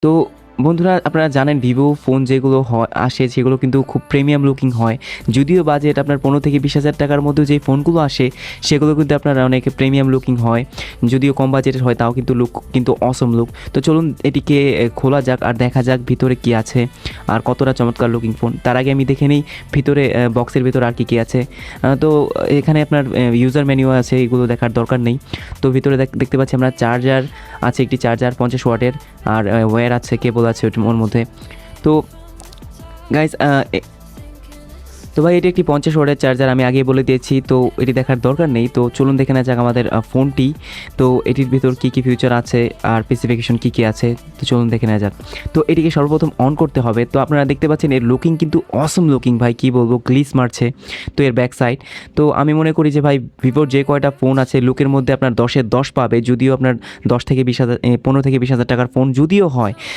তো বন্ধুরা আপনারা জানেন ভিভো ফোন যেগুলো আসে সেগুলো কিন্তু খুব প্রিমিয়াম লুকিং হয়। যদিও বাজেট আপনার 15 থেকে 20,000 টাকার মধ্যে যে ফোনগুলো আসে সেগুলো কিন্তু আপনার অনেক প্রিমিয়াম লুকিং হয়। যদিও কম বাজেটের হয় তাও কিন্তু লুক কিন্তু অসম লুক। তো চলুন এটিকে খোলা যাক আর দেখা যাক ভিতরে কী আছে আর কতটা চমৎকার লুকিং ফোন। তার আগে আমি দেখে নিই ভিতরে বক্সের ভিতরে আর কী আছে। তো এখানে আপনার ইউজার মেনুও আছে, এগুলো দেখার দরকার নেই। তো ভিতরে দেখতে পাচ্ছি আমরা চার্জার আছে, একটি চার্জার 50 ওয়াটের, আর ওয়্যার আছে, কেবল আছে ওর মধ্যে। তো গাইস তো ভাই এটি একটি 50 ওয়াটের চার্জার, আমি আগেই বলে দিয়েছি, তো এটি দেখার দরকার নেই। তো চলুন দেখে নেওয়া যাক আমাদের ফোনটি। তো এটির ভিতর কী কী ফিচার আছে আর স্পেসিফিকেশন কী কী আছে, তো চলুন দেখে নেওয়া যাক। তো এটিকে সর্বপ্রথম অন করতে হবে। তো আপনারা দেখতে পাচ্ছেন এর লুকিং কিন্তু অসম লুকিং ভাই, কী বলবো, গ্লিস মারছে। তো এর ব্যাক সাইড, তো আমি মনে করি যে ভাই ভিভোর যে কয়টা ফোন আছে লুকের মধ্যে আপনার 10-এর 10 পাবে। যদিও আপনার 10 থেকে 20,000 15 থেকে 20,000 টাকার ফোন যদিও হয়,